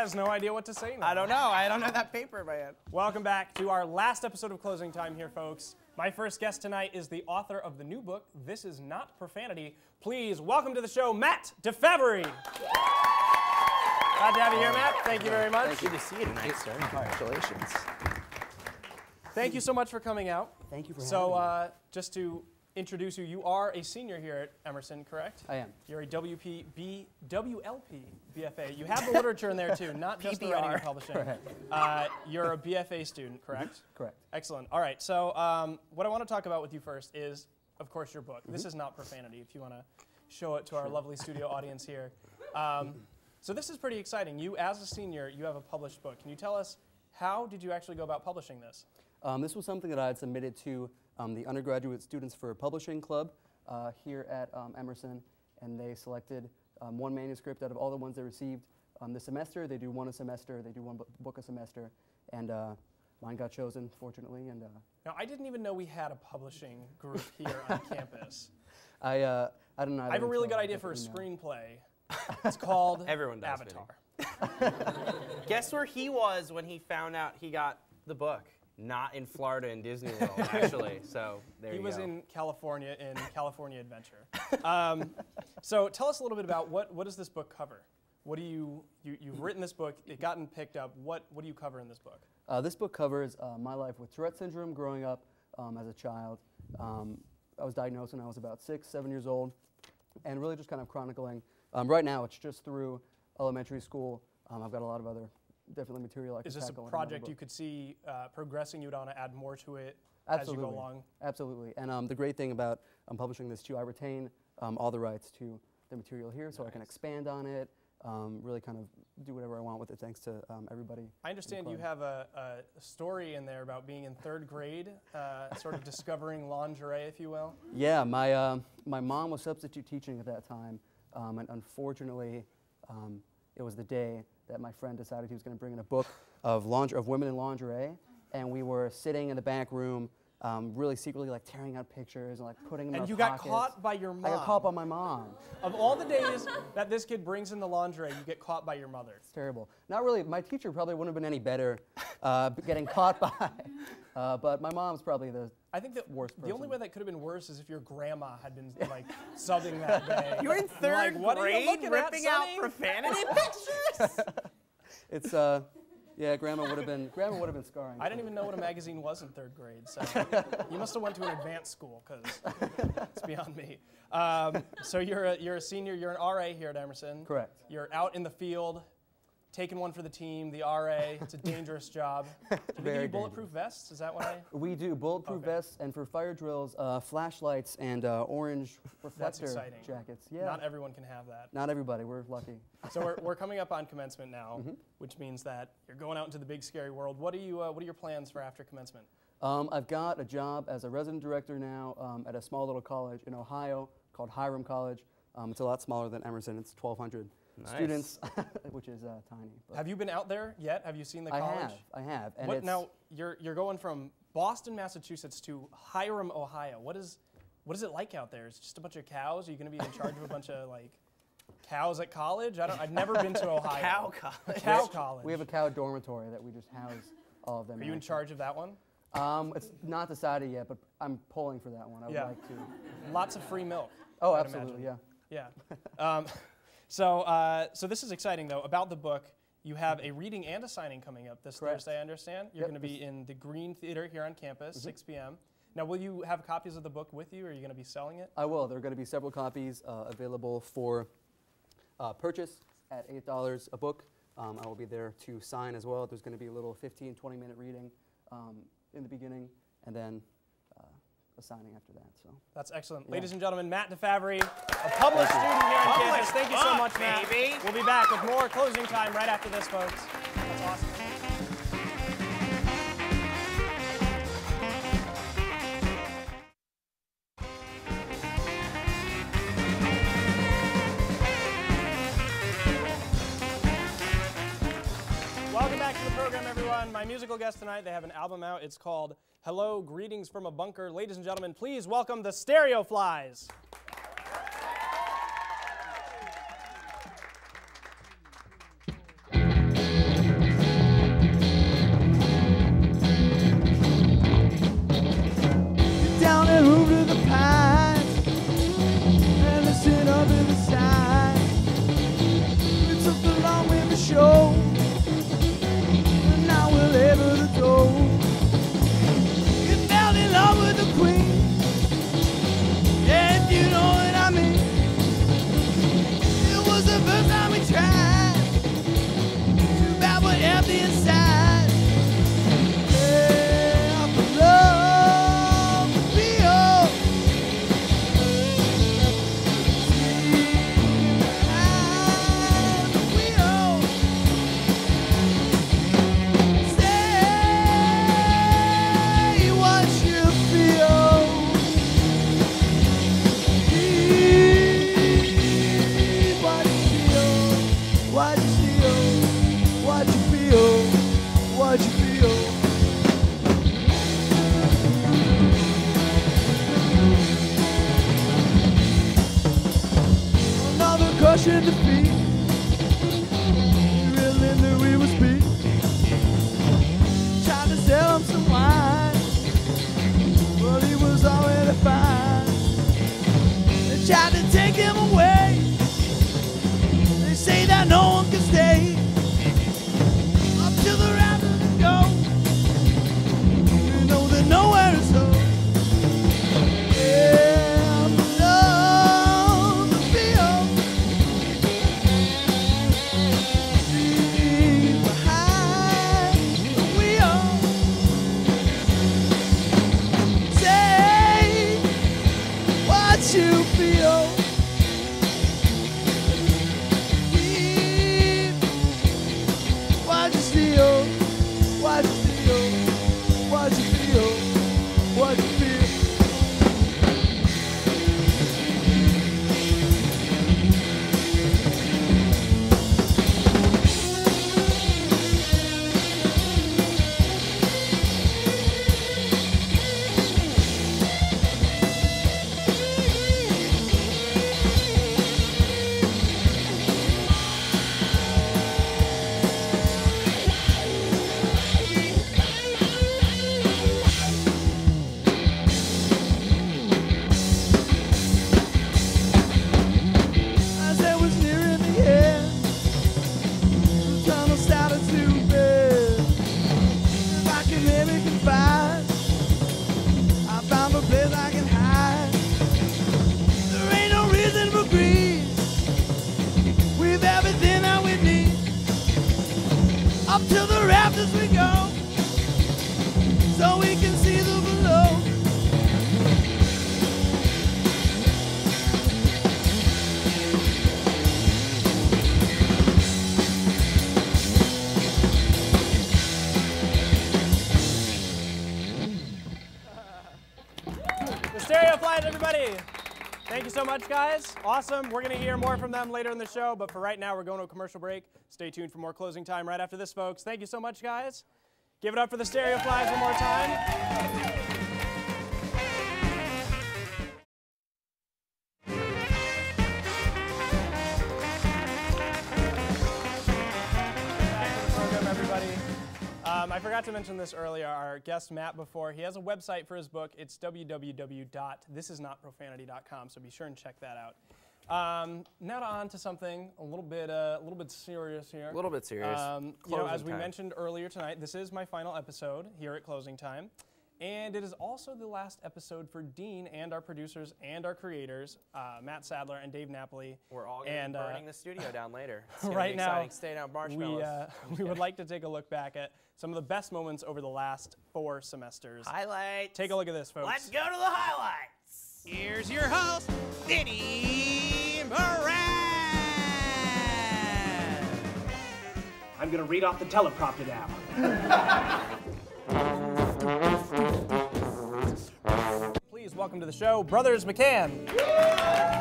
has no idea what to say now. I don't know. I don't have that paper in my hand. Welcome back to our last episode of Closing Time here, folks. My first guest tonight is the author of the new book, This Is Not Profanity. Please welcome to the show, Matt DeFevry. Glad to have you here, Matt. Thank you very much. Good to see you tonight, sir. Congratulations. Thank you so much for coming out. Thank you for having me. Just to introduce you, you are a senior here at Emerson, correct? I am. You're a WLP BFA. You have the literature in there too, not just the writing and publishing. You're a BFA student, correct? Correct. Excellent. All right, so what I want to talk about with you first is, of course, your book. This is Not Profanity, if you want to show it to our lovely studio audience here. So this is pretty exciting. You, as a senior, you have a published book. Can you tell us, how did you actually go about publishing this? This was something that I had submitted to the Undergraduate Students for Publishing Club here at Emerson, and they selected one manuscript out of all the ones they received this semester. They do one a semester, they do one book a semester, and mine got chosen, fortunately. And now, I didn't even know we had a publishing group here on campus. I don't know. I have a really good idea for a screenplay. It's called Everyone does, Avatar. Guess where he was when he found out he got the book? Not in Florida in Disney World, actually. So there you go. He was in California California Adventure. So tell us a little bit about what does this book cover? What do you've written this book? It gotten picked up. What do you cover in this book? This book covers my life with Tourette syndrome growing up as a child. I was diagnosed when I was about 6, 7 years old, and really just kind of chronicling. Right now, it's just through elementary school. I've got a lot of other definitely material I can tackle. Is this a project you could see progressing? You would want to add more to it Absolutely. as you go along? Absolutely. And the great thing about publishing this too, I retain all the rights to the material here, so I can expand on it, really kind of do whatever I want with it, thanks to everybody. I understand you have a story in there about being in 3rd grade, sort of discovering lingerie, if you will. Yeah, my mom was substitute teaching at that time, and unfortunately, it was the day that my friend decided he was going to bring in a book of women in lingerie, and we were sitting in the back room, really secretly like tearing out pictures and like putting them in our And you pockets. got caught by your mom. I got caught by my mom. Of all the days that this kid brings in the lingerie, you get caught by your mother. It's terrible. Not really. My teacher probably wouldn't have been any better getting caught by, but my mom's probably the worst person. The only way that could have been worse is if your grandma had been like subbing that day. You were in 3rd grade ripping out profanity pictures? It's yeah, grandma would have been scarring. I didn't even know what a magazine was in 3rd grade, so you must have went to an advanced school, because it's beyond me. So you're a senior, you're an RA here at Emerson. Correct. You're out in the field, taking one for the team, the RA. It's a dangerous job. Do they give you bulletproof vests? Is that what I? We do bulletproof vests, and for fire drills, flashlights and orange reflector jackets. Yeah. Not everyone can have that. Not everybody. We're lucky. So we're coming up on commencement now, which means that you're going out into the big scary world. What are your plans for after commencement? I've got a job as a resident director now at a small little college in Ohio called Hiram College. It's a lot smaller than Emerson. It's 1,200 students, which is tiny. Have you been out there yet? Have you seen the college? I have. And now you're going from Boston, Massachusetts to Hiram, Ohio. What is it like out there? Is it just a bunch of cows? Are you going to be in charge of a bunch of like cows at college? I've never been to Ohio. Cow college. Cow college. We have a cow dormitory that we just house all of them. Are you in charge of that one? It's not decided yet, but I'm pulling for that one. I would like to. Lots of free milk. Oh, absolutely, yeah. Yeah. So this is exciting, though. About the book, you have a reading and a signing coming up this Thursday, I understand. You're going to be in the Green Theater here on campus, 6 p.m. Now, will you have copies of the book with you, or are you going to be selling it? I will. There are going to be several copies available for purchase at $8 a book. I will be there to sign as well. There's going to be a little 15, 20-minute reading in the beginning, and then a signing after that. So that's excellent. Yeah. Ladies and gentlemen, Matt DeFevry, a published student here on campus. Thank you so much, Matt. We'll be back with more Closing Time right after this, folks. That's awesome. Welcome back to the program, everyone. My musical guest tonight, they have an album out. It's called Hello, Greetings from a Bunker. Ladies and gentlemen, please welcome the Stereo Flies. crushing defeat. He really knew he was beat. Tried to sell him some wine, but he was already fine. They tried to take him away. They say that no one can stay up to the rafters and go. You know that nowhere is home. Yeah, I'm alone to feel. Leave behind the wheel. Say what you feel. Leave what you feel. What you feel. What you feel. What you feel. As I was nearing the end, the tunnel started to bend. If I can ever confide, I found a place I can hide. There ain't no reason for greed. We've everything that we need. Up to the rafters we go, so we can see the below. The Stereo Flies, everybody. Thank you so much, guys. Awesome. We're going to hear more from them later in the show, but for right now, we're going to a commercial break. Stay tuned for more closing time right after this, folks. Thank you so much, guys. Give it up for the Stereo Flies one more time. Back to the program, everybody. I forgot to mention this earlier. Our guest Matt before, he has a website for his book. It's www.thisisnotprofanity.com. So be sure and check that out. Now on to something a little bit serious here. A little bit serious. You know, as we mentioned earlier tonight, this is my final episode here at Closing Time. And it is also the last episode for Dean and our producers and our creators, Matt Sadler and Dave Napoli. We're all going to be burning the studio down later. It's gonna Right be now, exciting. Stay down marshmallows. we would like to take a look back at some of the best moments over the last 4 semesters. Highlights. Take a look at this, folks. Let's go to the highlights. Here's your host, Vinny Moran. I'm gonna read off the teleprompter now. Please welcome to the show, Brothers McCann.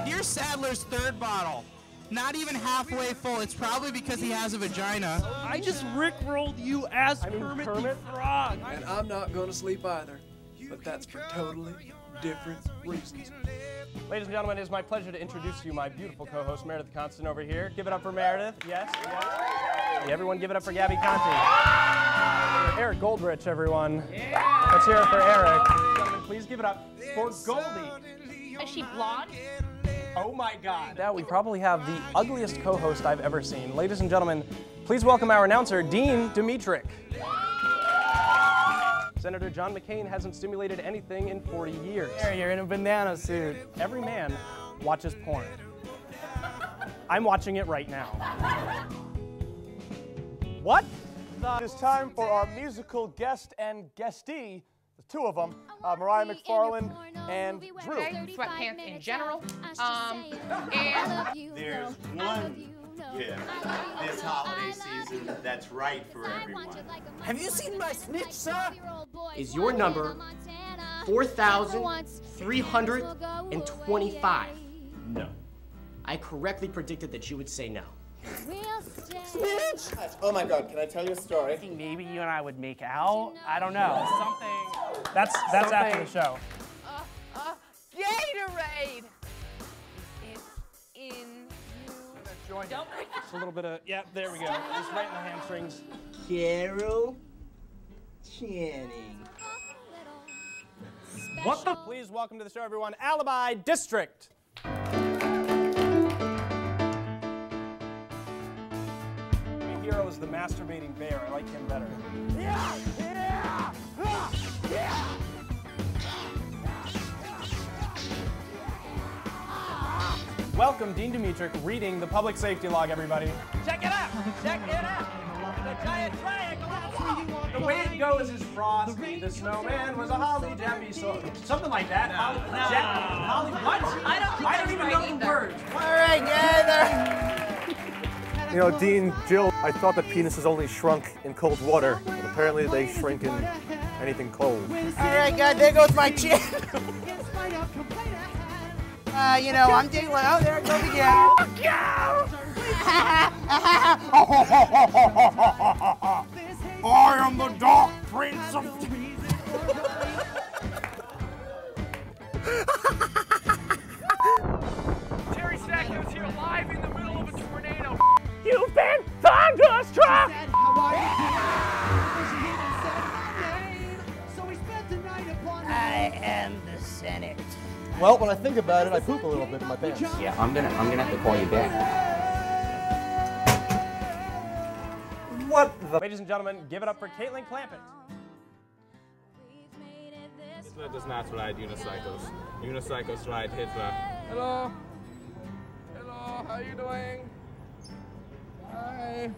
Here's Sadler's third bottle. Not even halfway full. It's probably because he has a vagina. I just rickrolled you as Kermit the Frog. And I'm not gonna sleep either, but that's for totally different reasons. Ladies and gentlemen, it is my pleasure to introduce to you my beautiful co-host, Meredith Constant over here. Give it up for Meredith. Yes, yes. Yeah, everyone give it up for Gabby Conti. Eric Goldrich, everyone. Yeah. Let's hear it for Eric. Gentlemen, please give it up for Goldie. Is she blonde? Oh my God. Now we probably have the ugliest co-host I've ever seen. Ladies and gentlemen, please welcome our announcer, Dean Dimitrick. Senator John McCain hasn't stimulated anything in 40 years. You're in a banana suit. Every man watches porn. I'm watching it right now. What? It's time for our musical guest and guestee, the two of them, Mariah McFarland and Drew. Wearing sweatpants in general. And There's one gift this holiday season that's right for everyone. Have you seen my snitch, sir? Is your number 4,325? No. I correctly predicted that you would say no. Snitch! Oh my God, can I tell you a story? I think maybe you and I would make out. I don't know. Something. That's after the show. Gatorade! It's in you. Join. Just a little bit of, yeah, there we go. Just right in the hamstrings. Carol Channing. What the? Please welcome to the show, everyone, Alibi District. My hero is the masturbating bear. I like him better. Yeah! Yeah! Yeah! Welcome, Dean Dimitrick, reading the public safety log, everybody. Check it out! Check it out! The giant triangle! The way it goes is Frosty the Snowman was a holly jeffy, so something like that. Holly what? I don't even know the words. All right, gather. You know, Dean, Jill, I thought that penises only shrunk in cold water, but apparently they shrink in anything cold. All right, God, there goes my chin. You know, I'm digging. Oh, there it goes again. I am the Dark Prince of... Jerry Stackhouse here live in the middle of a tornado. You've been thunderstruck! I am the Senate. Well, when I think about it, I poop a little bit in my pants. Yeah, I'm gonna have to call you back. What the? Ladies and gentlemen, give it up for Caitlin Clampett. Hitler does not ride unicycles. Unicycles ride Hitler. Hello. Hello, how you doing? Hi.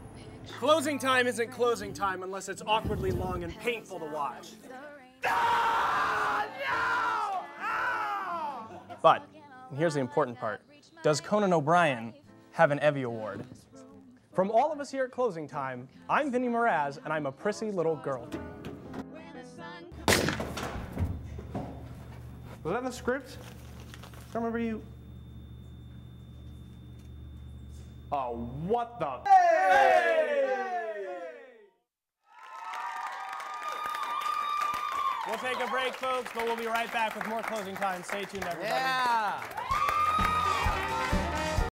Closing time isn't closing time unless it's awkwardly long and painful to watch. But, and here's the important part, does Conan O'Brien have an Evie Award? From all of us here at Closing Time, I'm Vinny Mraz, and I'm a prissy little girl. Was that in the script? I don't remember you. Oh, what the? Hey! We'll take a break, folks, but we'll be right back with more Closing Time. Stay tuned, everybody. Yeah.